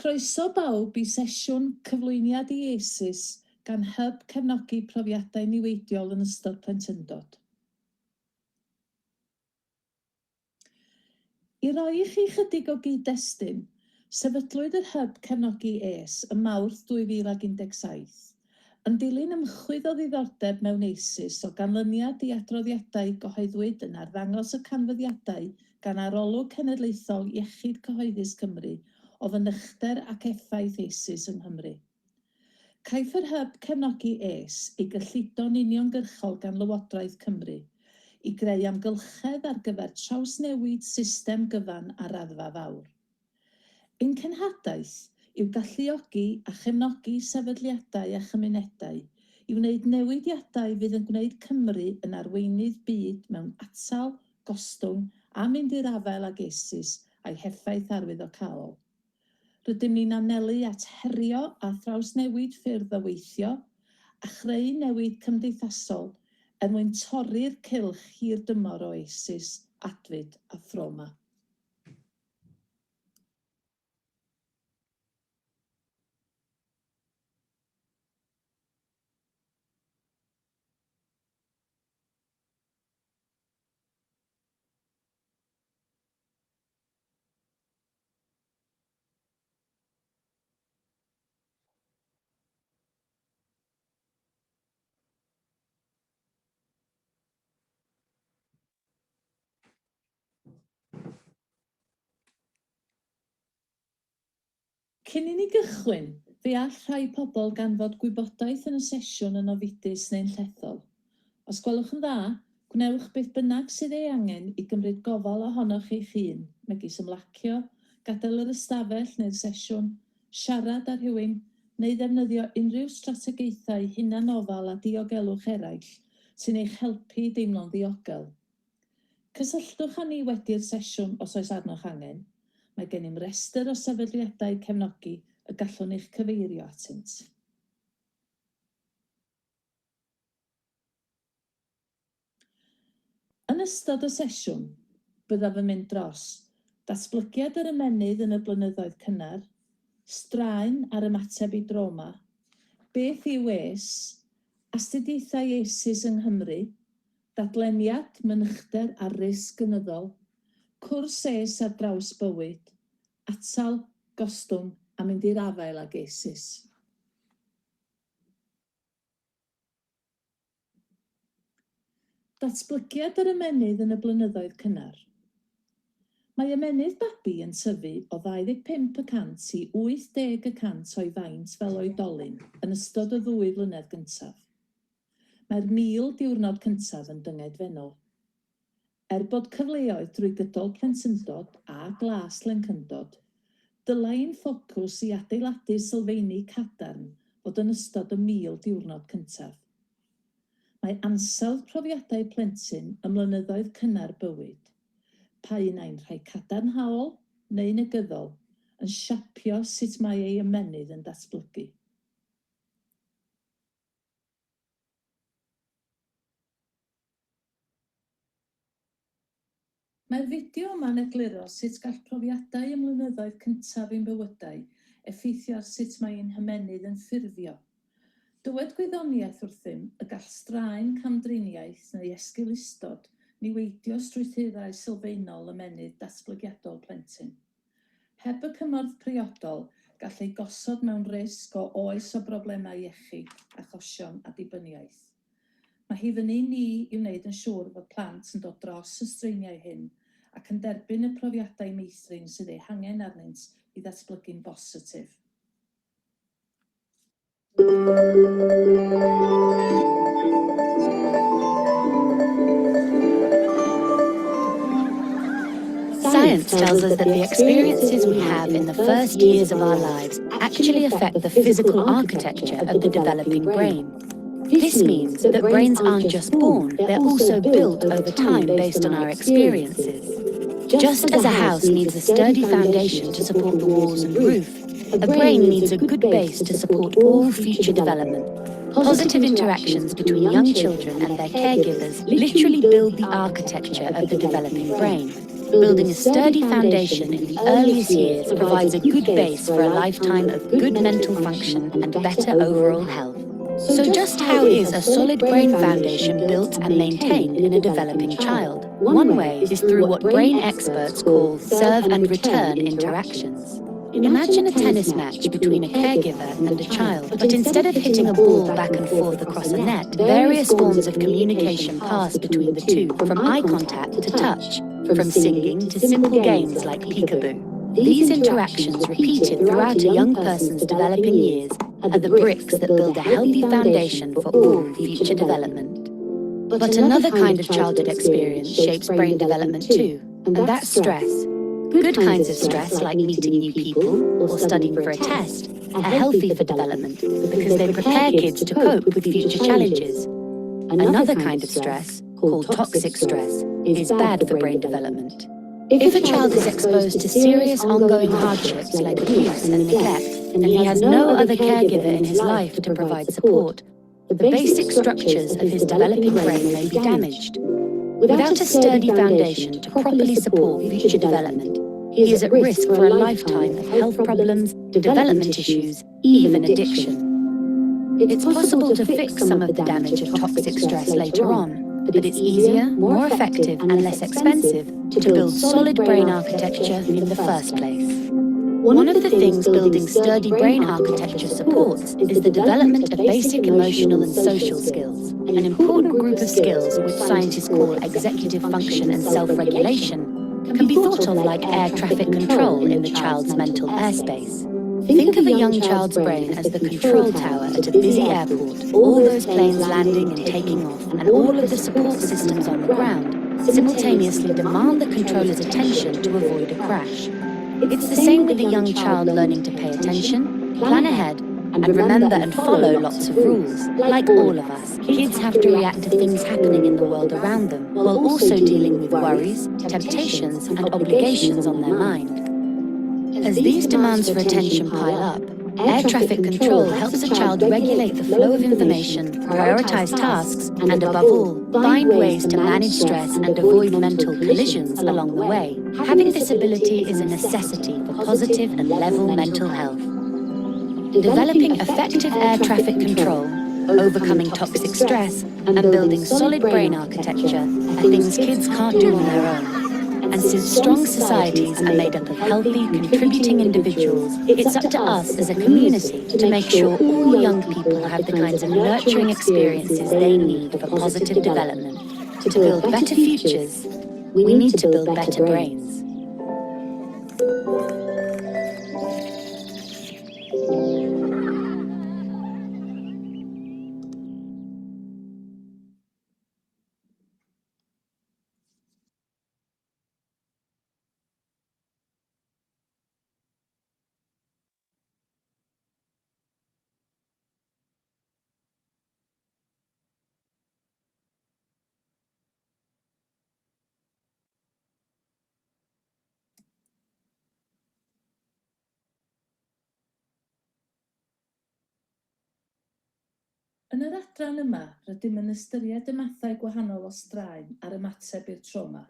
Croeso bawb i sesiwn cyflwyniad i ESIS gan Hub Cefnogi Profiadau Niweidiol yn ystod plentyndod. I roi i chi chydig o gyd-destun, sefydlwyd yr Hub Cefnogi ES ym Mawrth 2017, yn dilyn ymchwil o ddiddordeb mewn ESIS o ganlyniad i adroddiadau gyhoeddwyd yn arddangos y canfyddiadau gan Arolwg Cenedlaethol Iechyd Cyhoeddus Cymru o fynychder ac effaith ESIS yng Nghymru. Caiff yr Hub Cefnogi ES ei gyllido'n uniongyrchol gan Lywodraeth Cymru i greu amgylchedd ar gyfer trawsnewid system gyfan a raddfa fawr. Ein cenhadaeth yw galluogi a chefnogi sefydliadau a chymunedau i wneud newidiadau fydd yn gwneud Cymru yn arweinydd byd mewn atal, gostwng a mynd i'r afael ag ESIS a'i heffaith arwyddocaol. Rydym ni'n anelu at herio a thrawsnewid ffyrdd o weithio a chreu newid cymdeithasol er mwyn torri'r cylch hir dymor o ESIS, adfyd a throma. Cyn i ni gychwyn, fe all rhai pobl ganfod gwybodaeth yn y sesiwn yn ofidus neu'n llethol. Os gwelwch yn dda, gwnewch beth bynnag sydd ei angen i gymryd gofal ohonoch eich hun, megis ymlacio, gadael yr ystafell neu'r sesiwn, siarad â rhywun, neu ddefnyddio unrhyw strategaethau hunanofal a diogelwch eraill sy'n eich helpu deimlo'n ddiogel. Cysylltwch â ni wedi'r sesiwn os oes arnoch angen. Mae gennym restr o sefydliadau cefnogi y gallwn eich cyfeirio atynt. Yn ystod y sesiwn, byddaf yn mynd dros datblygiad yr ymennydd yn y blynyddoedd cynnar, straen ar ymateb i droma, beth yw ES, astudiaethau ESIS yng Nghymru, dadleniad mynychder a risg gynyddol, cwrs ES ar draws bywyd, atal, gostwng a mynd i'r afael ag ESIS. Datblygiad yr ymennydd yn y blynyddoedd cynnar. Mae ymennydd babi yn tyfu o 25% i 80% o'i faint fel oedolyn yn ystod y 2 flynedd gyntaf. Mae'r 1000 diwrnod cyntaf yn dyngedfennol. Er bod cyfleoedd drwy gydol plentyndod a glas lencyndod, dylai'n ffocws i adeiladu sylfaeni cadarn fod yn ystod y 1000 diwrnod cyntaf. Mae ansawdd profiadau plentyn ym mlynyddoedd cynnar bywyd, pa unai'n rhai cadarnhaol neu negyddol, yn siapio sut mae ei ymennydd yn datblygu. Mae'r fideo yma'n egluro sut gall profiadau ym mlynyddoedd cyntaf ein bywydau effeithio ar sut mae'r hymennydd yn ffurfio. Dywed gwyddoniaeth wrthym y gall straen camdriniaeth neu esgilistod niweidio strwythurau sylfaenol ymennydd datblygiadol plentyn. Heb y cymorth priodol, gall ei gosod mewn risg o oes o broblemau iechyd, achosion a dibyniaeth. Mae hi fyny ni i wneud yn siŵr fod plant yn dod dros y straeniau hyn ac yn derbyn y profiadau meithrin sydd eu hangen arnynt i ddatblygu'n bositif. Science tells us that the experiences we have in the first years of our lives actually affect the physical architecture of the developing brain. This means that brains aren't just born, they're also built over time based on our experiences. Just as a house needs a sturdy foundation to support the walls and roof, a brain needs a good base to support all future development. Positive interactions between young children and their caregivers literally build the architecture of the developing brain. Building a sturdy foundation in the earliest years provides a good base for a lifetime of good mental function and better overall health. So just how is a solid brain foundation built and maintained in a developing child? One way is through what brain experts call serve and return interactions. Imagine a tennis match between a caregiver and a child, but instead of hitting a ball back and forth across a net, various forms of communication pass between the two, from eye contact to touch, from singing to simple games like peekaboo. These interactions, repeated throughout a young person's developing years, are the bricks that build a healthy foundation for all future development. But another kind of childhood experience shapes brain development too, and that's stress. Good kinds of stress, like meeting new people or studying for a test, are healthy for development because they prepare kids to cope with future challenges. Another kind of stress, called toxic stress, is bad for brain development. If a child is exposed to serious ongoing hardships like abuse and neglect, and he has no other caregiver in his life to provide support, the basic structures of his developing brain may be damaged. Without a sturdy foundation to properly support future development, he is at risk for a lifetime of health problems, development issues, even addiction. It's possible to fix some of the damage of toxic stress later on, but it's easier, more effective, and less expensive to build solid brain architecture in the first place. One of the things building sturdy brain architecture supports is the development of basic emotional and social skills, an important group of skills which scientists call executive function and self-regulation, can be thought of like air traffic control in the child's mental airspace. Think of a young child's brain as the control tower at a busy airport, all those planes landing and taking off, and all of the support systems on the ground simultaneously demand the controller's attention to avoid a crash. It's the same with a young child learning to pay attention, plan ahead, and remember and follow lots of rules. Like all of us, kids have to react to things happening in the world around them, while also dealing with worries, temptations, and obligations on their mind. As these demands for attention pile up, air traffic control helps a child regulate the flow of information, prioritize tasks, and above all, find ways to manage stress and avoid mental collisions along the way. Having this ability is a necessity for positive and level mental health. Developing effective air traffic control, overcoming toxic stress, and building solid brain architecture are things kids can't do on their own. And since strong societies are made up of healthy, contributing individuals, it's up to us as a community to make sure all young people have the kinds of nurturing experiences they need for positive development. To build better futures, we need to build better brains. Yn yr adran yma, rydym yn ystyried y mathau gwahanol o straen ar ymateb i'r trauma.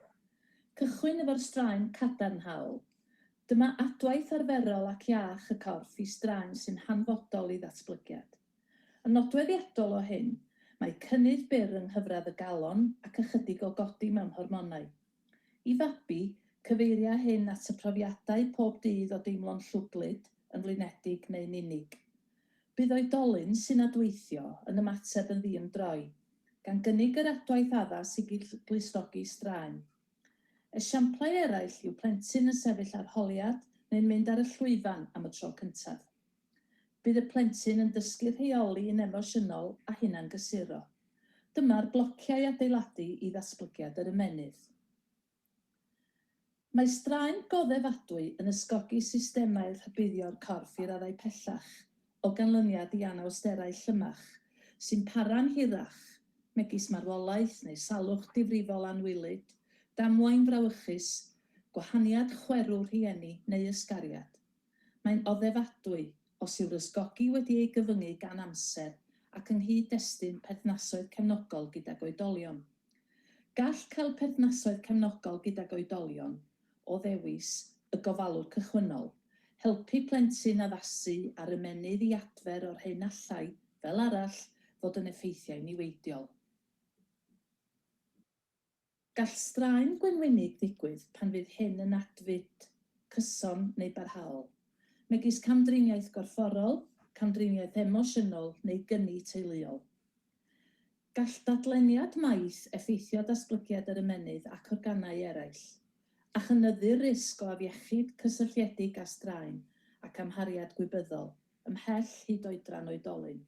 Cychwyn efo'r straen cadarnhaol. Dyma adwaith arferol ac iach y corff i straen sy'n hanfodol i ddatblygiad. Yn nodweddiadol o hyn, mae cynnydd byr yng nghyfradd y galon ac ychydig o godi mewn hormonau. I fabi, cyfeiria hyn at y profiadau pob dydd o deimlo'n llwglyd, yn flinedig neu'n unig. Bydd oedolyn sy'n adweithio yn ymateb yn ddiymdroi, gan gynnig yr adwaith addas i glustogi straen. Esiamplau eraill yw plentyn yn sefyll ar holiad neu'n mynd ar y llwyfan am y tro cyntaf. Bydd y plentyn yn dysgu rheoli yn emosiynol a hunan gysuro. Dyma'r blociau adeiladu i ddatblygiad yr ymennydd. Mae straen goddefadwy yn ysgogi systemau rhybuddio'r corff i raddau pellach, o ganlyniad i anawsterau llymach, sy'n para'n hirach, megis marwolaeth neu salwch difrifol anwylyd, damwain frawychus, gwahaniad chwerw rhieni neu ysgariad. Mae'n oddefadwy os yw'r ysgogi wedi ei gyfyngu gan amser ac yn hyd-destun perthnasoedd cefnogol gydag oedolion. Gall cael perthnasoedd cefnogol gydag oedolion o ddewis y gofalwr cychwynnol, helpu plentyn addasu ar ymenydd i adfer o'r hyn allai, fel arall, fod yn effeithiau niweidiol. Gall straen gwenwynig ddigwydd pan fydd hyn yn adfyd cyson neu barhaol, megis camdriniaeth gorfforol, camdriniaeth emosiynol neu gynni teuluol. Gall dadleniad maith effeithio datblygiad yr ymenydd ac organau eraill, a chynyddu'r risg o afiechyd cysylltiedig â straen ac amhariad gwybyddol, ymhell hyd oedran oedolyn.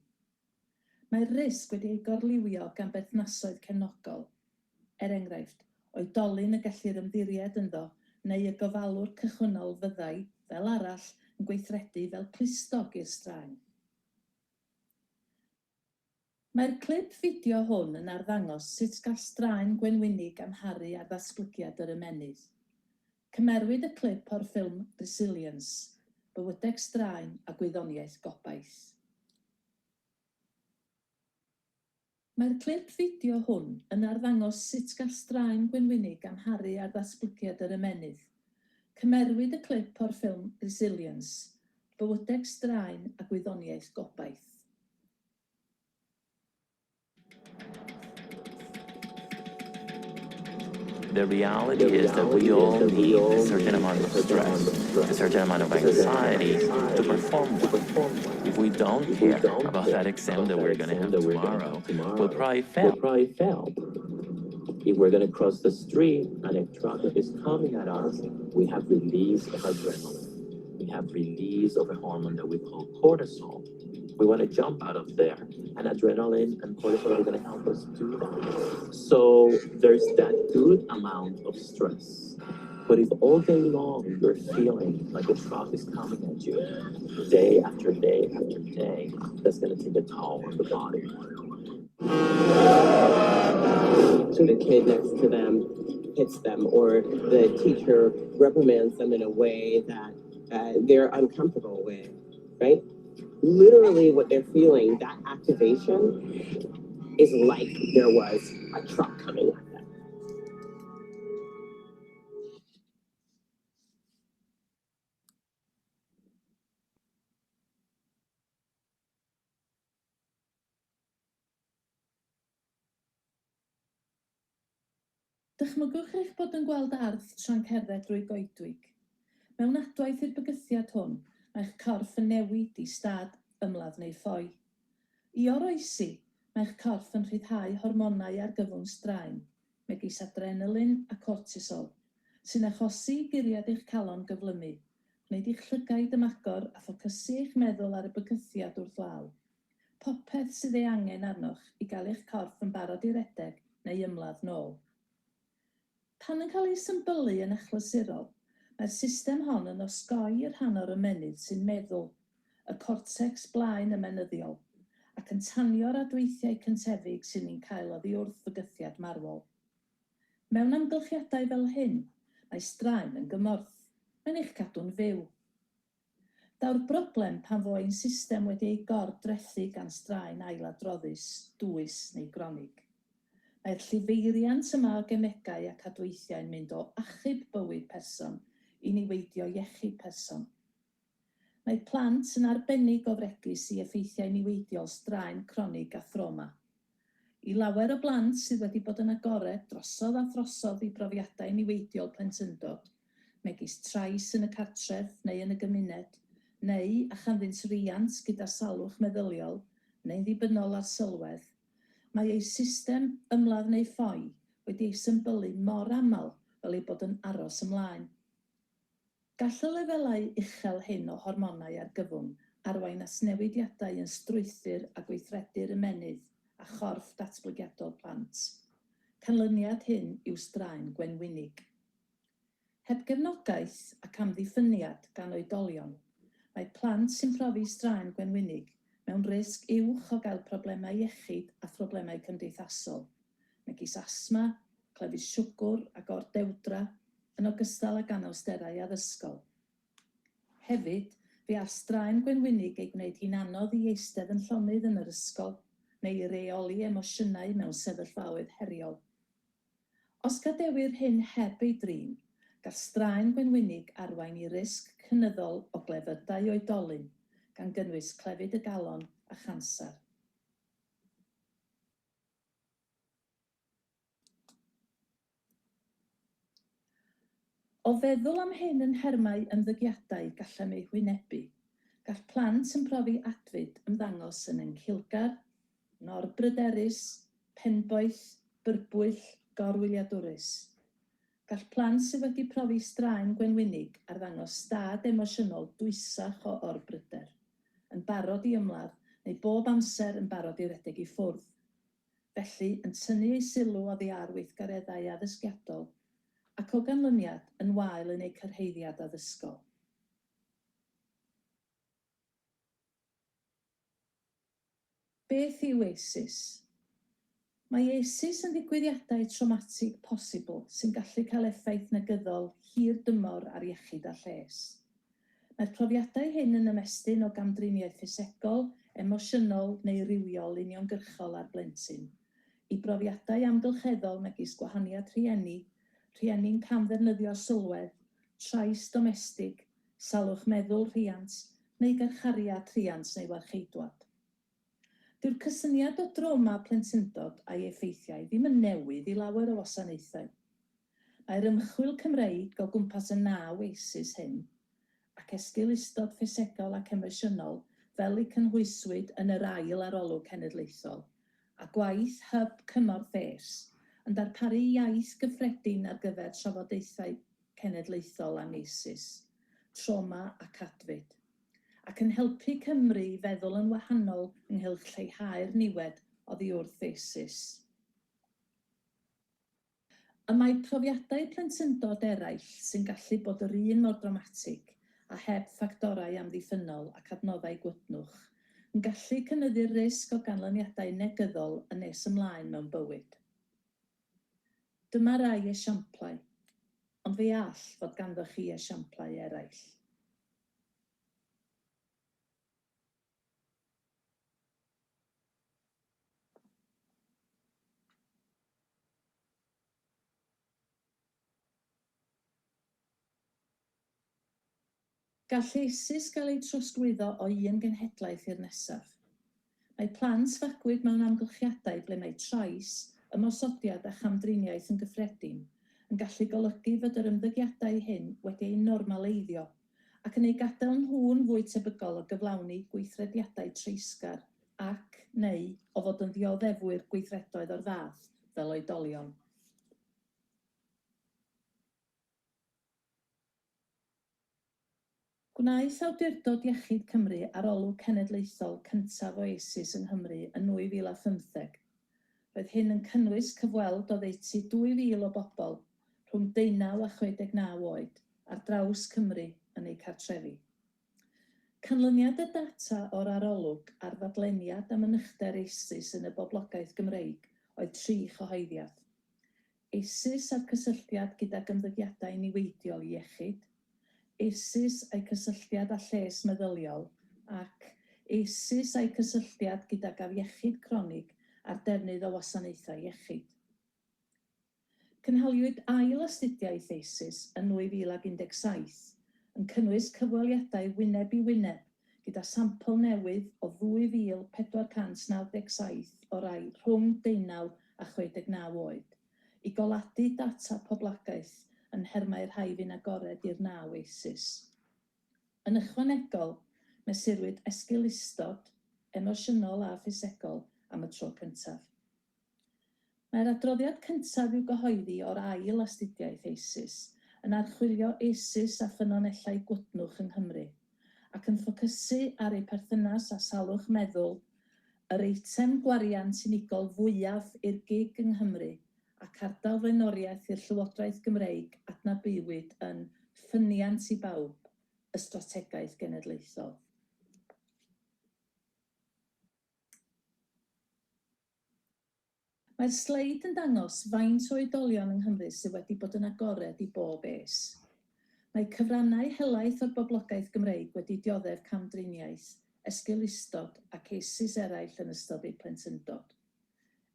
Mae'r risg wedi ei gorliwio gan berthnasoedd cefnogol, enghraifft, oedolyn y gellir ymddiried ynddo, neu y gofalwr cychwynnol fyddai, fel arall, yn gweithredu fel clustog i'r straen. Mae'r clip fideo hwn yn arddangos sut gall straen gwenwynig amharu ar ddatblygiad yr ymenydd. Cymerwyd y clip o'r ffilm Resilience, bywydeg straen a gwyddoniaeth gobaith. Mae'r clip fideo hwn yn arddangos sut gall straen gwenwynig amharu ar ddatblygiad yr ymenydd. Cymerwyd y clip o'r ffilm Resilience, bywydeg straen a gwyddoniaeth gobaith. The reality is that we all need a certain amount of stress, a certain amount of anxiety to perform well. If we don't care about that exam that we're going to have tomorrow, we'll probably fail. If we're going to cross the street and a truck is coming at us, we have release of adrenaline. We have release of a hormone that we call cortisol. We want to jump out of there, and adrenaline and cortisol are going to help us do that. So there's that good amount of stress. But if all day long you're feeling like a truck is coming at you, day after day after day, that's going to take a toll on the body. So the kid next to them hits them, or the teacher reprimands them in a way that they're uncomfortable with, right? Literally what they're feeling, that activation is like there was a truck coming at them. Dychmygwch eich bod yn gweld ardd tra'n cerdded drwy goedwig. Mewn adwaith i'r bygythiad hwn, mae'ch corff yn newid i stad, ymladd neu ffoi. I oroesi, mae'ch corff yn rhyddhau hormonau ar gyfwng straen, megis adrenalin a cortisol, sy'n achosi guriad eich calon gyflymu, gwneud eich llygaid ymagor a ffocysu eich meddwl ar y bygythiad wrth law. Popeth sydd ei angen arnoch i gael eich corff yn barod i redeg neu ymladd nôl. Pan yn cael ei symbylu yn achlysurol, mae'r system hon yn osgoi y rhan o'r ymenydd sy'n meddwl, y cortex blaen ymenyddiol, ac yn tanio'r adweithiau cyntefig sy'n ni'n cael oddi wrth fygythiad marwol. Mewn amgylchiadau fel hyn, mae straen yn gymorth, mae'n eich cadw'n fyw. Daw'r broblem pan fo ein system wedi ei gordrethu gan straen ailadroddus, dwys neu gronig. Mae'r llifeiriant yma o gemegau ac adweithiau'n mynd o achub bywyd person i niweidio iechyd person. Mae plant yn arbennig o fregus i effeithiau niweidiol straen cronig a throma. I lawer o blant sydd wedi bod yn agored drosodd a throsodd i brofiadau niweidiol plentyndod, megis trais yn y cartref neu yn y gymuned, neu a chanddynt riant gyda salwch meddyliol, neu'n ddibynnol ar sylwedd, mae ei system ymladd neu ffoi wedi ei symbylu mor aml fel ei bod yn aros ymlaen. Gall y lefelau uchel hyn o hormonau ar gyfwng arwain at newidiadau yn strwythur a gweithredu'r ymenydd a chorff datblygiadol plant. Canlyniad hyn yw straen gwenwynig. Heb gefnogaeth ac amddiffyniad gan oedolion, mae plant sy'n profi straen gwenwynig mewn risg uwch o gael problemau iechyd a phroblemau cymdeithasol, megis asma, clefus siwgr a gordewdra, yn ogystal ag anawsterau addysgol. Hefyd, fe all straen gwenwynig ei gwneud hi'n anodd i eistedd yn llonydd yn yr ysgol, neu i reoli emosiynau mewn sefyllfaoedd heriol. Os gadewir hyn heb ei drin, Gall straen gwenwynig arwain i risg cynyddol o glefydau oedolyn, gan gynnwys clefyd y galon a chansar. O feddwl am hyn yn nhermau ymddygiadau gallem eu hwynebu, gall plant yn profi adfyd ymddangos yn encilgar, norbryderus, penboeth, byrbwyll, gorwyliadwrus. Gall plant sydd wedi profi straen gwenwynig arddangos stad emosiynol dwysach o orbryder, yn barod i ymladd neu bob amser yn barod i redeg i ffwrdd. Felly, yn tynnu ei sylw oddi ar weithgareddau addysgiadol ac o ganlyniad yn wael yn ei cyrheiddiad addysgol. Beth yw ESIS? Mae ESIS yn ddigwyddiadau traumatig posibl sy'n gallu cael effaith negyddol hir dymor ar iechyd a lles. Mae'r profiadau hyn yn ymestyn o gamdriniaeth ffisegol, emosiynol neu rywiol uniongyrchol ar blentyn, i brofiadau amgylcheddol megis gwahaniaeth rhieni, rhieni'n camddefnyddio sylwedd, trais domestig, salwch meddwl rhiant, neu garchariad rhiant neu warcheidwad. Dyw'r cysyniad o droma plentyndod a'i effeithiau ddim yn newydd i lawer o wasanaethau. Mae'r ymchwil Cymreig o gwmpas y 9 ESIS hyn, ac esgilistod ffisegol ac emosiynol fel eu cynhwyswyd yn yr ail arolwg cenedlaethol, a gwaith hyb cymorth yn darparu iaith gyffredin ar gyfer trafodaethau cenedlaethol am ESIS, trauma ac adfyd, ac yn helpu Cymru i feddwl yn wahanol ynghylch lleihau'r niwed oddi wrth ESIS. Y mae profiadau plentyndod eraill sy'n gallu bod yr un mor dramatig a heb ffactorau amddiffynol ac adnoddau gwydnwch, yn gallu cynyddu'r risg o ganlyniadau negyddol yn nes ymlaen mewn bywyd. Dyma rai esiamplau, ond fe all fod ganddoch chi esiamplau eraill. Gall ESIS gael ei trosglwyddo o un genhedlaeth i'r nesaf. Mae plant fagwyd mewn amgylchiadau ble mae trais, ymosodiad a chamdriniaeth yn gyffredin yn gallu golygu fod yr ymddygiadau hyn wedi ei normaleiddio ac yn ei gadael nhw'n fwy tebygol o gyflawni gweithrediadau treisgar ac neu o fod yn ddioddefwyr gweithredoedd o'r fath fel oedolion. Gwnaeth Awdurdod Iechyd Cymru arolwg cenedlaethol cyntaf o ESIS yng Nghymru yn 2015. Roedd hyn yn cynnwys cyfweld oddeutu 2,000 o bobl rhwng 19 a 69 oed ar draws Cymru yn eu cartrefi. Canlyniad y data o'r arolwg ar ddadleniad am ynychter ESIS yn y boblogaeth Gymreig oedd 3 chyhoeddiad. ESIS a'r cysylltiad gyda ymddygiadau niweidiol iechyd, ESIS a'i cysylltiad â lles meddyliol ac ESIS a'i cysylltiad gydag afiechyd cronig a'r defnydd o wasanaethau iechyd. Cynhaliwyd ail astudiaeth ESIS yn 2017 yn cynnwys cyfweliadau wyneb i wyneb gyda sampl newydd o 2,497 o rai rhwng 19 a 69 oed i goladu data poblagaeth yn nhermau'r rhai fu'n agored i'r 9 ESIS. Yn ychwanegol, mesurwyd esgilistod, emosiynol a ffisegol am y tro cyntaf. Mae'r adroddiad cyntaf i'w gyhoeddi o'r ail astudiaeth ESIS yn archwilio ESIS a ffynonellau gwydnwch yng Nghymru ac yn ffocysu ar ei perthynas â salwch meddwl, yr eitem gwariant unigol fwyaf i'r gig yng Nghymru ac ardal flaenoriaeth i'r Llywodraeth Gymreig adnabywiwyd yn ffyniant i bawb, y strategaeth genedlaethol. Mae'r sleid yn dangos faint o oedolion yng Nghymru sydd wedi bod yn agored i bob es. Mae cyfrannau helaeth o'r boblogaeth Gymreig wedi dioddef camdriniaeth, esgilistod ac ESIS eraill yn ystod eu plentyndod.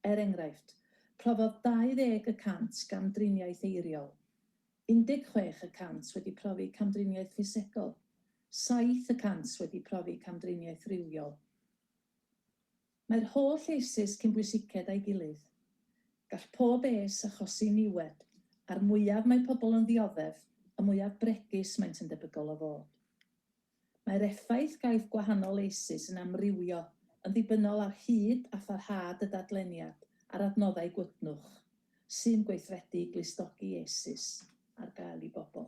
Er enghraifft, profodd 20% gamdriniaeth eiriol, 16% wedi profi camdriniaeth ffisegol. 7% wedi profi camdriniaeth rywiol. Mae'r holl esis cyn bwysiced a'i gilydd. Gall pob achosi niwed, a'r mwyaf mae pobl yn ddioddef, y mwyaf bregus maent yn debygol o fod. Mae'r effaith gaeth gwahanol esis yn amrywio, yn ddibynnol ar hyd a pharhad y dadleniad a'r adnoddau gwydnwch, sy'n gweithredu glustogi esis ar gael i bobl.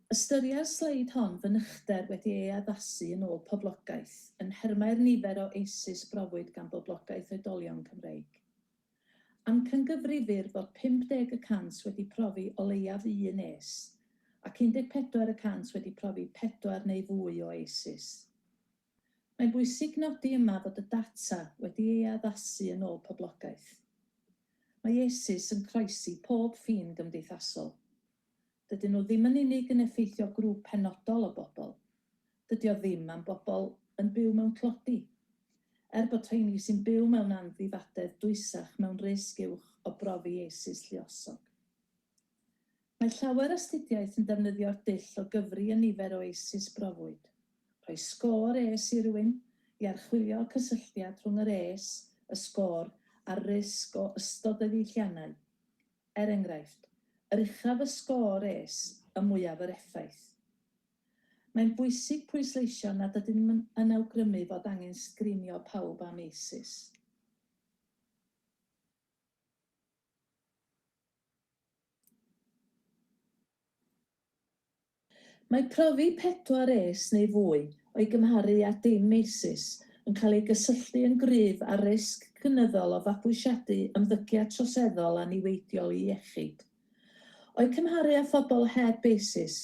Ystyria'r sleid hon fy nychder wedi ei addasu yn ôl poblogaeth, yn hermau'r nifer o esis brofwyd gan boblogaeth oedolion Cymreig. Amcangyfrifir fod 50% wedi profi o leiaf un es, ac 14% wedi profi 4 neu fwy o esis. Mae'n bwysig nodi yma fod y data wedi ei addasu yn ôl poblogaeth. Mae esis yn croesi pob ffin gymdeithasol. Dydyn nhw ddim yn unig yn effeithio grŵp penodol o bobl. Dydy o ddim am bobl yn byw mewn tlodi. Bod rheini sy'n byw mewn anddifadedd dwysach mewn risg uwch o brofi esis lluosog. Mae llawer astudiaeth yn defnyddio'r dull o gyfri y nifer o esis brofwyd. Rhoi sgôr es i rywun i archwilio cysylltiad rhwng yr es, y sgôr, a'r risg o ystod y ddiwylliannau. Enghraifft, yr uchaf y sgôr es, y mwyaf yr effaith. Mae'n bwysig pwysleisio nad ydym yn awgrymu fod angen sgrinio pawb am esis. Mae profi 4 es neu fwy o'i gymharu â dim esis yn cael ei gysylltu yn gryf â risg cynyddol o fabwysiadu ymddygiad troseddol a niweidiol i iechyd. O'i cymharu â phobl heb esis,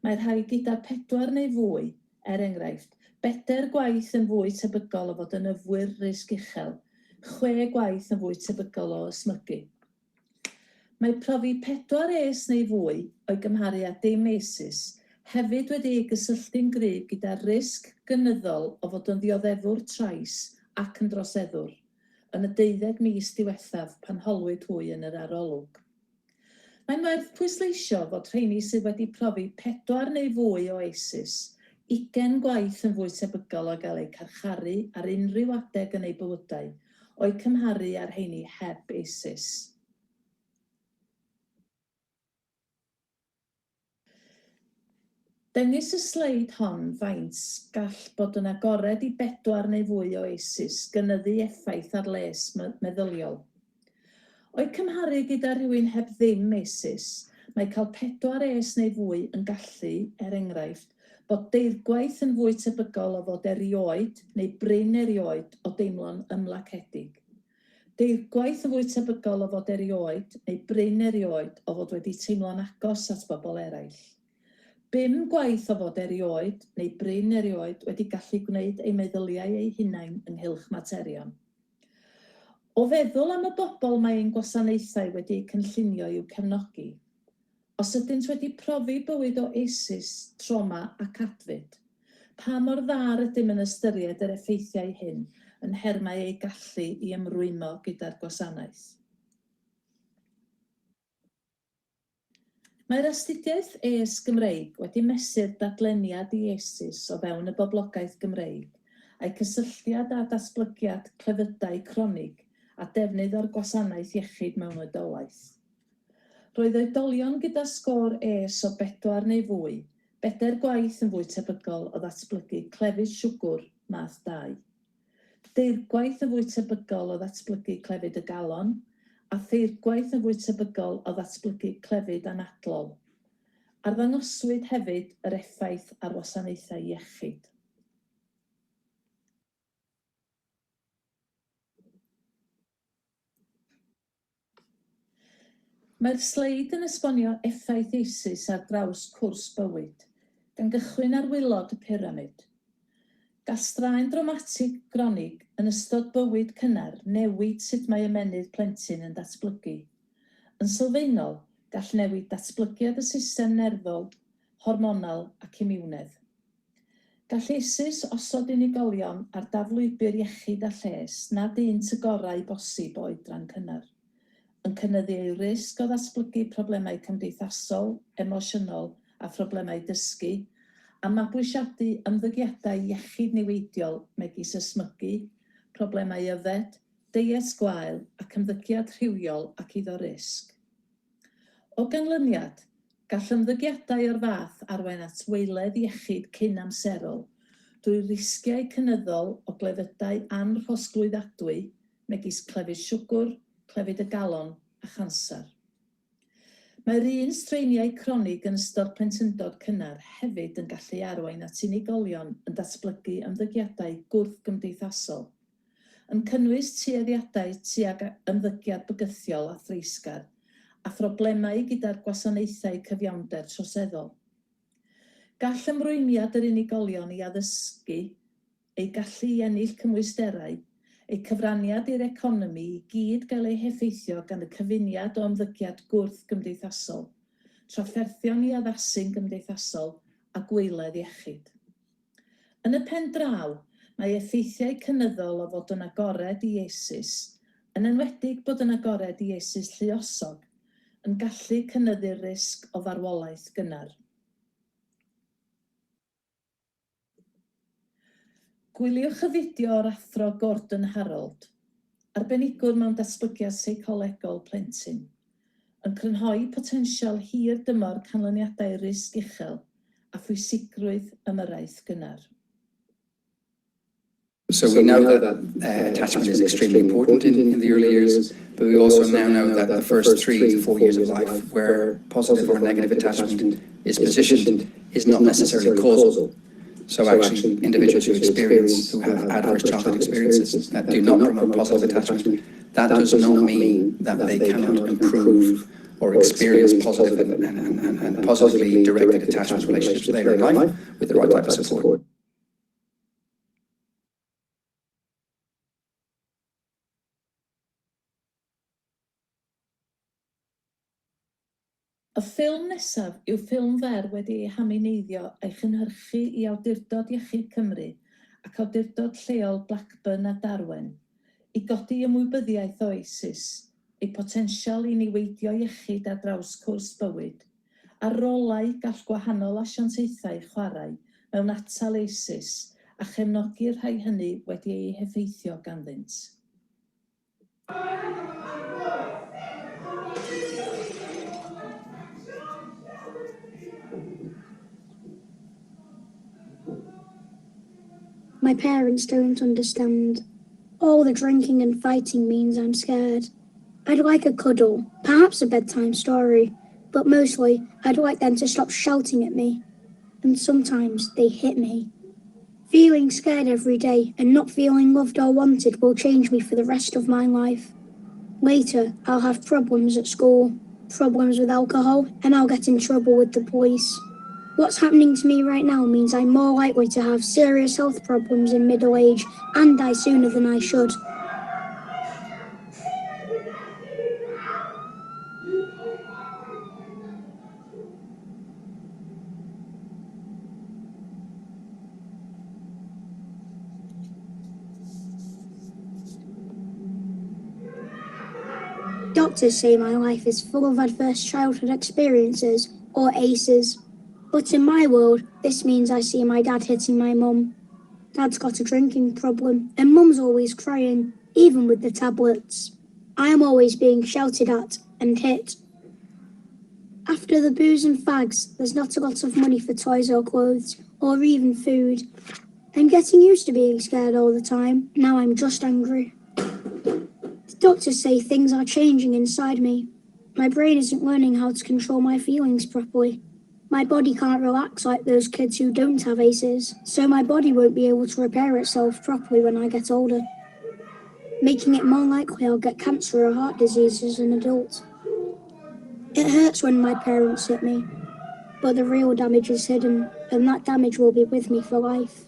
mae rhai gyda 4 neu fwy, enghraifft, 4 gwaith yn fwy tebygol o fod yn yfwyr risg uchel, 6 gwaith yn fwy tebygol o ysmygu. Mae profi 4 es neu fwy o'i gymharu â dim esis hefyd wedi ei gysylltu'n gryf gyda'r risg gynyddol o fod yn ddioddefwr trais ac yn droseddwr yn y 12 mis diwethaf pan holwyd hwy yn yr arolwg. Mae'n werth pwysleisio fod rheini sydd wedi profi 4 neu fwy o esis, 20 gwaith yn fwy tebygol o gael eu carcharu ar unrhyw adeg yn eu bywydau, o'i cymharu ar rheini heb esis. Dengys y sleid hon faint gall bod yn agored i 4 neu fwy o esis gynyddu effaith ar les meddyliol. O'i cymharu gyda rhywun heb ddim esis, mae cael 4 es neu fwy yn gallu, enghraifft, bod deirgwaith yn fwy tebygol o fod erioed neu brin erioed o deimlo'n ymlacedig. Deirgwaith yn fwy tebygol o fod erioed neu brin erioed o fod wedi teimlo'n agos at bobl eraill. 5 gwaith o fod erioed neu brin erioed wedi gallu gwneud ei meddyliau ei hunain ynghylch materion. O feddwl am y bobl mae'r gwasanaethau wedi cynllunio i'w cefnogi, os ydynt wedi profi bywyd o esis, trauma ac adfyd, pa mor dda rydym yn ystyried yr effeithiau hyn yn hermau ei gallu i ymrwymo gyda'r gwasanaeth. Mae'r astudiaeth es Gymreig wedi mesur dadleniad i esis o fewn y boblogaeth Gymreig a'i cysylltiad â datblygiad clefydau cronig a defnydd o'r gwasanaeth iechyd mewn oedolaeth. Roedd oedolion gyda sgôr es o 4 neu fwy, 4 gwaith yn fwy tebygol o ddatblygu clefyd siwgr math 2. Deirgwaith yn fwy tebygol o ddatblygu clefyd y galon, a theirgwaith yn fwy tebygol o ddatblygu clefyd anadlol. Arddangoswyd hefyd yr effaith ar wasanaethau iechyd. Mae'r sleid yn esbonio effaith esis ar draws cwrs bywyd, gan gychwyn ar waelod y pyramid. Gall straen dramatig gronig yn ystod bywyd cynnar newid sut mae ymenydd plentyn yn datblygu. Yn sylfaenol, gall newid datblygiad y system nerfol, hormonal ac imiwnedd. Gall ISIS osod unigolion ar daflwybr iechyd a lles nad unt y gorau bosib o oedran cynnar, yn cynyddu ei risg o ddatblygu problemau cymdeithasol, emosiynol a phroblemau dysgu, a mabwysiadu ymddygiadau iechyd niweidiol megis ysmygu, problemau yfed, deiet gwael ac ymddygiad rhywiol ac iddo risg. O ganlyniad, gall ymddygiadau o'r fath arwain at weiledd iechyd cyn amserol drwy risgiau cynyddol o glefydau anrhosglwyddadwy megis clefyd siwgr, clefyd y galon a chansar. Mae'r un streiniau cronig yn ystod plentyndod cynnar hefyd yn gallu arwain at unigolion yn datblygu ymddygiadau gwrth-gymdeithasol, yn cynnwys tueddiadau tuag ymddygiad bygythiol a threisgar, a phroblemau gyda'r gwasanaethau cyfiawnder troseddol. Gall ymrwymiad yr unigolion i addysgu, ei gallu i ennill cymwysterau, eu cyfraniad i'r economi i gyd gael ei heffeithio gan y cyfuniad o ymddygiad gwrth gymdeithasol, trafferthion i addasu'n gymdeithasol a gweiledd iechyd. Yn y pen draw, mae effeithiau cynyddol o fod yn agored i ISIS, yn enwedig bod yn agored i ISIS lluosog, yn gallu cynyddu'r risg o farwolaeth gynnar. Gwyliwch y fideo o'r athro Gordon Harold, arbenigwr mewn datblygiad seicolegol plentyn, yn crynhoi potensial hir dymor canlyniadau risg uchel a phwysigrwydd ymyrraeth gynnar. So we know that attachment is extremely important in the early years, but we also now know that the first 3 to 4 years of life where positive or negative attachment is positioned is not necessarily causal. So actually individuals who have adverse childhood experiences that do not promote positive attachment, that does not mean that they cannot improve or experience positive and positively directed attachment relationships later in life with the right type of support. Y ffilm nesaf yw ffilm fer wedi ei hamuneiddio a'i chynhyrchu i Awdurdod Iechyd Cymru ac Awdurdod Lleol Blackburn a Darwen i godi ymwybyddiaeth o ISIS, eu potensial i niweidio iechyd ar draws cwrs bywyd, a rolau gall gwahanol asiantaethau chwarae mewn atal ISIS a chefnogi'r rhai hynny wedi ei heffeithio ganddynt. My parents don't understand. All the drinking and fighting means I'm scared. I'd like a cuddle, perhaps a bedtime story, but mostly I'd like them to stop shouting at me. And sometimes they hit me. Feeling scared every day and not feeling loved or wanted will change me for the rest of my life. Later, I'll have problems at school, problems with alcohol, and I'll get in trouble with the police. What's happening to me right now means I'm more likely to have serious health problems in middle age and die sooner than I should. Doctors say my life is full of adverse childhood experiences, or ACEs. But in my world, this means I see my dad hitting my mum. Dad's got a drinking problem, and mum's always crying, even with the tablets. I am always being shouted at and hit. After the booze and fags, there's not a lot of money for toys or clothes, or even food. I'm getting used to being scared all the time. Now I'm just angry. The doctors say things are changing inside me. My brain isn't learning how to control my feelings properly. My body can't relax like those kids who don't have ACEs, so my body won't be able to repair itself properly when I get older, making it more likely I'll get cancer or heart disease as an adult. It hurts when my parents hit me, but the real damage is hidden, and that damage will be with me for life.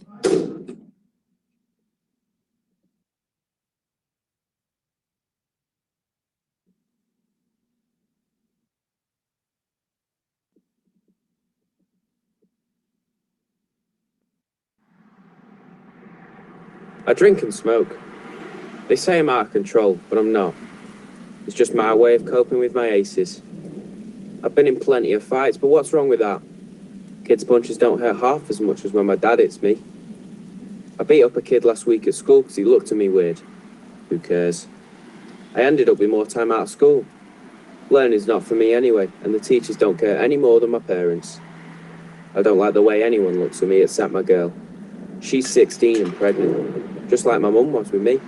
I drink and smoke. They say I'm out of control, but I'm not. It's just my way of coping with my aces. I've been in plenty of fights, but what's wrong with that? Kids' punches don't hurt half as much as when my dad hits me. I beat up a kid last week at school because he looked at me weird. Who cares? I ended up with more time out of school. Learning's not for me anyway, and the teachers don't care any more than my parents. I don't like the way anyone looks at me except my girl. She's 16 and pregnant, just like my mum was with me.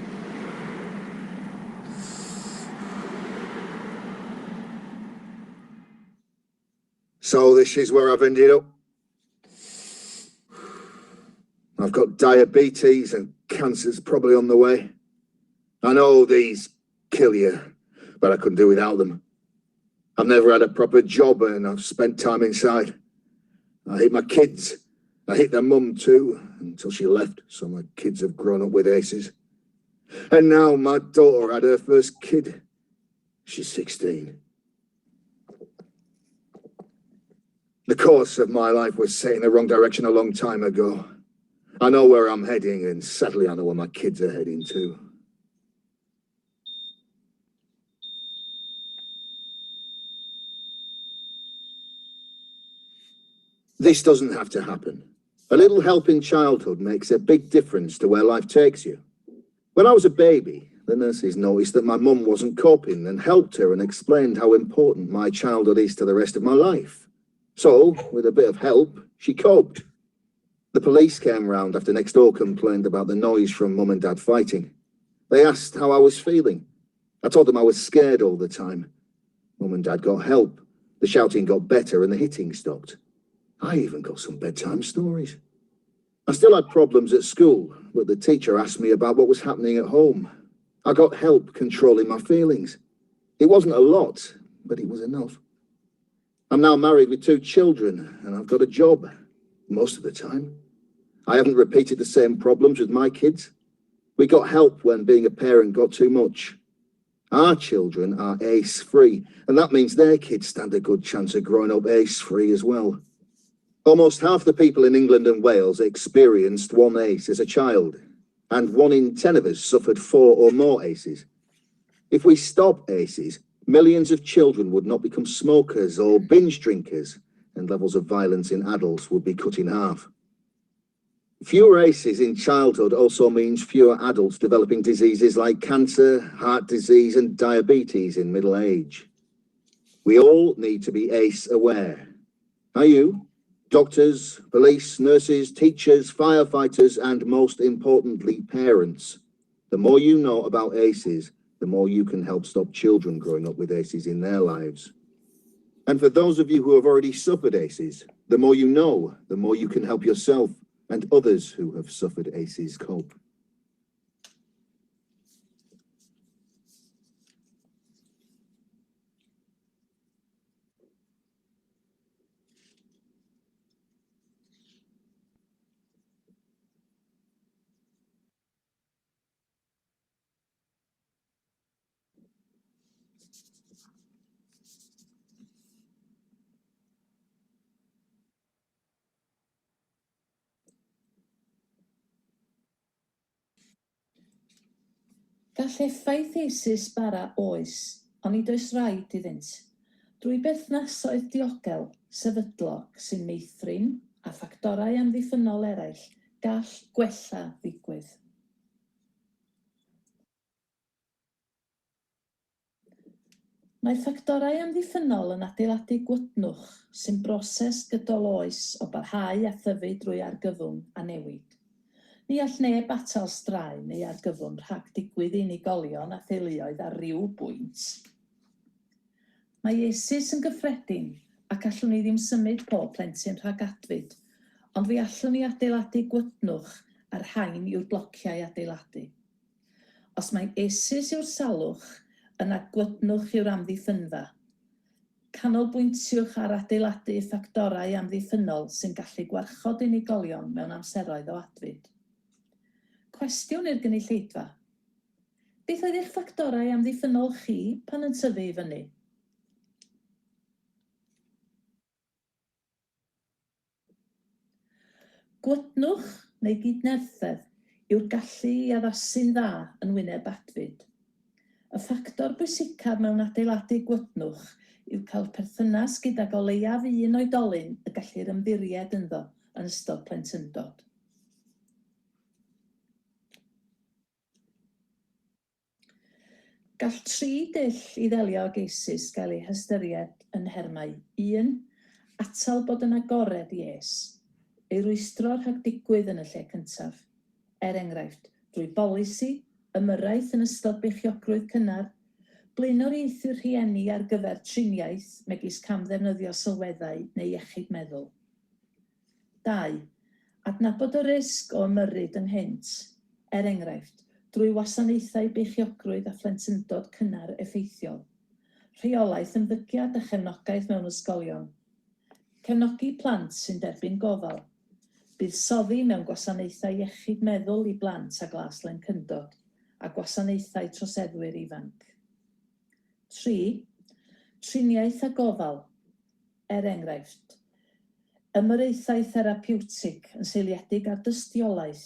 So this is where I've ended up. I've got diabetes and cancer's probably on the way. I know these kill you, but I couldn't do without them. I've never had a proper job and I've spent time inside. I hate my kids. I hate their mum too, until she left, so my kids have grown up with aces. And now my daughter had her first kid. She's 16. The course of my life was set in the wrong direction a long time ago. I know where I'm heading, and sadly I know where my kids are heading too. This doesn't have to happen. A little help in childhood makes a big difference to where life takes you. When I was a baby, the nurses noticed that my mum wasn't coping and helped her and explained how important my childhood is to the rest of my life. So, with a bit of help, she coped. The police came round after next door complained about the noise from mum and dad fighting. They asked how I was feeling. I told them I was scared all the time. Mum and dad got help. The shouting got better and the hitting stopped. I even got some bedtime stories. I still had problems at school, but the teacher asked me about what was happening at home. I got help controlling my feelings. It wasn't a lot, but it was enough. I'm now married with 2 children, and I've got a job, most of the time. I haven't repeated the same problems with my kids. We got help when being a parent got too much. Our children are ace-free, and that means their kids stand a good chance of growing up ace-free as well. Almost half the people in England and Wales experienced 1 ace as a child, and 1 in 10 of us suffered 4 or more aces. If we stop aces, millions of children would not become smokers or binge drinkers, and levels of violence in adults would be cut in half. Fewer aces in childhood also means fewer adults developing diseases like cancer, heart disease, and diabetes in middle age. We all need to be ace aware. Are you? Doctors, police, nurses, teachers, firefighters, and most importantly, parents. The more you know about aces, the more you can help stop children growing up with aces in their lives. And for those of you who have already suffered aces, the more you know, the more you can help yourself and others who have suffered aces cope. Gall effaith asus bara oes, ond nid oes rhaid iddynt. Drwy berthnasoedd diogel, sefydlog sy'n meithrin a ffactorau amddiffynol eraill gall gwella ddigwydd. Mae ffactorau amddiffynol yn adeiladu gwydnwch sy'n broses gydol oes o barhau a thyfu drwy argyfwng a newid. Ni all neb atal straen neu argyfwng rhag digwydd i unigolion a theuluoedd ar ryw bwynt. Mae asus yn gyffredin ac allwn ni ddim symud pob plentyn rhag adfyd, ond fe allwn ni adeiladu gwydnwch ar rhain yw'r blociau adeiladu. Os mae asus yw'r salwch, yna gwydnwch yw'r amddiffynfa. Canolbwyntiwch ar adeiladu ffactorau amddiffynol sy'n gallu gwarchod unigolion mewn amseroedd o adfyd. Cwestiwn i'r gynulleidfa. Beth oedd eich ffactorau amddiffynol chi pan yn tyfu i fyny? Gwydnwch neu gydnerthedd yw'r gallu i addasu'n dda yn wyneb atfyd. Y ffactor bwysicaf mewn adeiladu gwydnwch yw cael perthynas gydag o leiaf un oedolyn y gallu'r ymddiried ynddo yn ystod plentyndod. Gall 3 dull i ddelio ag eisis gael eu hystyried yn nhermau 1. Atal bod yn agored i es, ei rwystro rhag digwydd yn y lle cyntaf. Enghraifft, drwy bolisi, ymyrraeth yn ystod beichiogrwydd cynnar, blaenoriaethu rhieni ar gyfer triniaeth megis cam ddefnyddio sylweddau neu iechyd meddwl. 2. Adnabod y risg o ymyrryd ynghynt. Enghraifft, drwy wasanaethau beichiogrwydd a phlentyndod cynnar effeithiol. Rheolaeth ymddygiad a chefnogaeth mewn ysgolion. Cefnogi plant sy'n derbyn gofal. Buddsoddi mewn gwasanaethau iechyd meddwl i blant a glas lencyndod a gwasanaethau troseddwyr ifanc. 3. Triniaeth a gofal. Enghraifft, ymyraethau therapiwtig yn seiliedig ar dystiolaeth,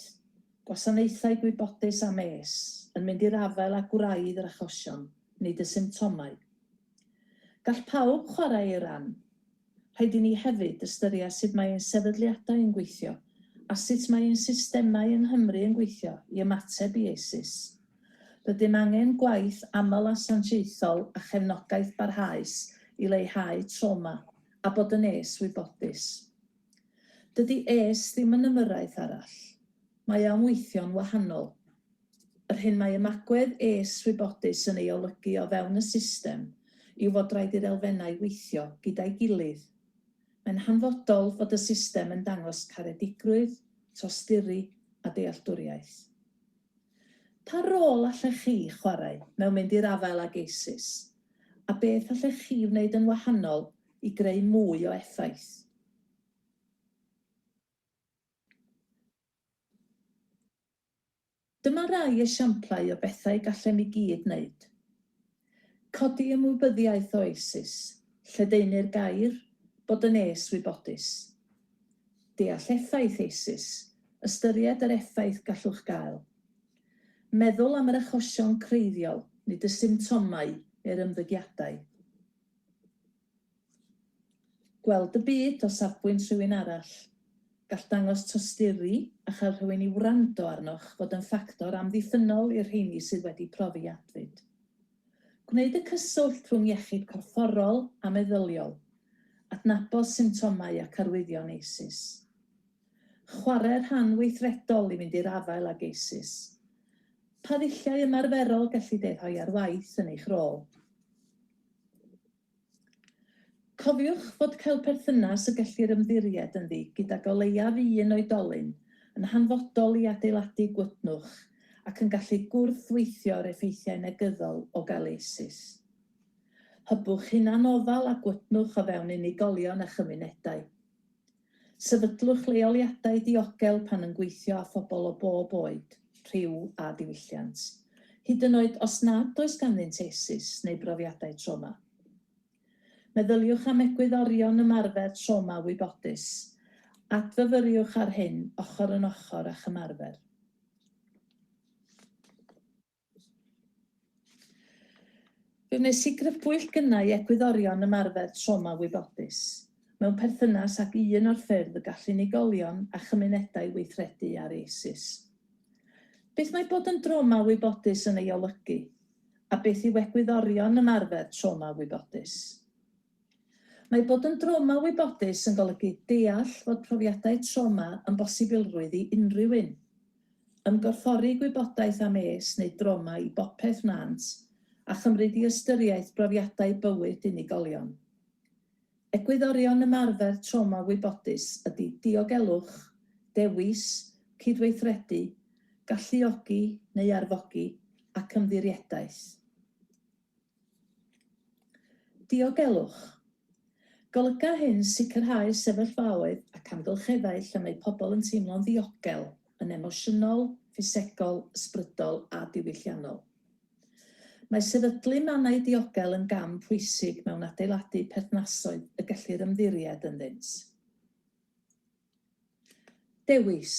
gwasanaethau gwybodus am es yn mynd i'r afel a gwraidd yr achosion, nid y symptomau. Gall pawb chwarae ei ran. Rhaid i ni hefyd ystyried sut mae ein sefydliadau yn gweithio a sut mae ein systemau yng Nghymru yn gweithio i ymateb i eisis. Rydym angen gwaith aml asiantaethol a chefnogaeth barhaus i leihau trauma a bod yn es wybodus. Dydy es ddim yn ymyrraeth arall. Mae o'n weithio'n wahanol. Yr hyn mae ymagwedd es wybodus yn ei olygu o fewn y system yw fod rhaid i'r elfennau weithio gyda'i gilydd. Mae'n hanfodol fod y system yn dangos caredigrwydd, tosturi a dealltwriaeth. Pa rôl allech chi chwarae mewn mynd i'r afel ag eisis? A beth allech chi wneud yn wahanol i greu mwy o effaith? Dyma rai esiamplau o bethau gallem i gyd wneud. Codi ymwybyddiaeth o eisis, lledaenu'r gair, bod yn es wybodus. Deall effaith eisis, ystyried yr effaith gallwch gael. Meddwl am yr achosion creiddiol, nid y symptomau neu'r ymddygiadau. Gweld y byd o safbwynt rhywun arall. Gall dangos tosturi a chael rhywun i wrando arnoch fod yn ffactor amddiffynol i'r rheini sydd wedi profi atfyd. Gwneud y cyswllt rhwng iechyd corfforol a meddyliol, adnabod symptomau ac arwyddion eisis. Chwarae'r rhan weithredol i mynd i'r afael ag eisis. Pa ddilliau ymarferol gallu deithio ar waith yn eich rôl? Cofiwch fod cael perthynas y gellir ymddiried ynddi gydag o leiaf un oedolyn yn hanfodol i adeiladu gwydnwch ac yn gallu gwrthweithio'r effeithiau negyddol o gael eisis. Hybwch hunan ofal a gwydnwch o fewn unigolion a chymunedau. Sefydlwch leoliadau diogel pan yn gweithio â phobl o bob oed, rhyw a diwylliant, hyd yn oed os nad oes ganddynt eisis neu brofiadau trauma. Meddyliwch am egwyddorion ymarfer trauma wybodus. Adfyfyriwch ar hyn ochr yn ochr a'ch ymarfer. Fe wnes i grybwyll gynnau egwyddorion ymarfer trauma wybodus mewn perthynas ag un o'r ffyrdd y gall unigolion a chymunedau weithredu ar eisis. Beth mae bod yn trauma wybodus yn ei olygu, a beth yw egwyddorion ymarfer trauma wybodus? Mae bod yn trauma wybodus yn golygu deall fod profiadau trauma yn bosibilrwydd i unrhyw un. Ymgorffori gwybodaeth am es neu trauma i bopeth nant a chymryd i ystyriaeth brofiadau bywyd unigolion. Egwyddorion ymarfer trauma wybodus ydy diogelwch, dewis, cydweithredu, galluogi neu arfogi ac ymddiriedais. Diogelwch. Golyga hyn sicrhau sefyllfaoedd ac amgylcheddau lle mae pobl yn teimlo'n ddiogel, yn emosiynol, ffisegol, ysbrydol a diwylliannol. Mae sefydlu mannau diogel yn gam pwysig mewn adeiladu perthnasoedd y gellir ymddiried ynddynt. Dewis.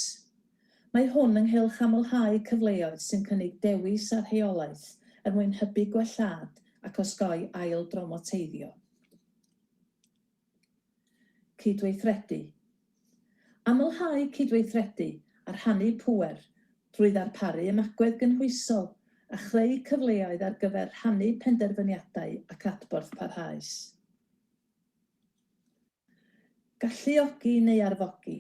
Mae hwn ynghylch amlhau cyfleoedd sy'n cynnig dewis a rheolaeth er mwyn hybu gwellad ac osgoi ail dromoteiddio. Cydweithredu. Amlhau cydweithredu a rhannu pŵer drwy ddarparu ymagwedd gynhwysol a chreu cyfleoedd ar gyfer rhannu penderfyniadau ac adborth parhaus. Galluogi neu arfogi.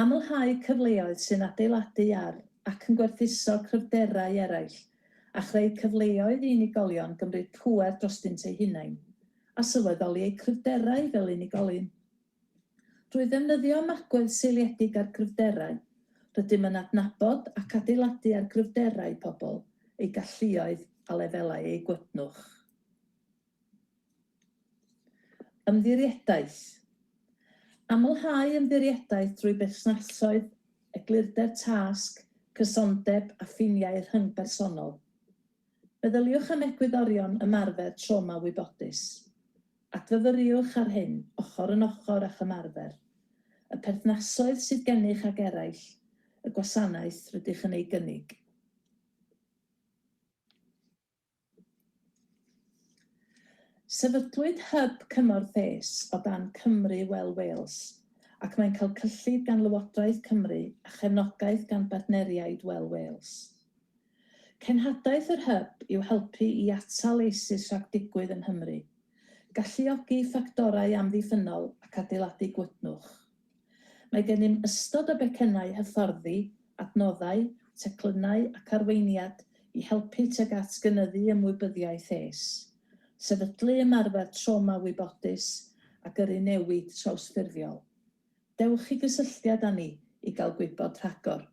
Amlhau cyfleoedd sy'n adeiladu ar ac yn gwerthuso cryfderau eraill a chreu cyfleoedd i unigolion gymryd pŵer drostynt eu hunain a sylweddoli eu cryfderau fel unigolyn. Drwy ddefnyddio ymagwedd seiliedig ar cryfderau, rydym yn adnabod ac adeiladu ar cryfderau pobl, eu galluoedd a lefelau eu gwydnwch. Ymddirieddaeth. Amlhau ymddirieddaeth drwy berthnasoedd, eglurder tasg, cysondeb a ffiniau rhyngbersonol. Meddyliwch am egwyddorion ymarfer trauma wybodus. Adfyfyriwch ar hyn, ochr yn ochr a'ch ymarfer. Y perthnasoedd sydd gennych ag eraill, y gwasanaeth rydych yn ei gynnig. Sefydlwyd hyb cymorth es o dan Cymru Wales, ac mae'n cael cyllid gan Lywodraeth Cymru a chefnogaeth gan bartneriaid Wales. Cenhadaeth yr hyb yw helpu i atal eisus rhag digwydd yn Nghymru, galluogi ffactorau amddiffynol ac adeiladu gwydnwch. Mae gennym ystod o becennau hyfforddi, adnoddau, teclynnau ac arweiniad i helpu tuag at gynyddu ymwybyddiaeth es, sefydlu ymarfer trauma wybodus ac yrru newid trawsffurfiol. Dewch i gysylltiad â ni i gael gwybod rhagor.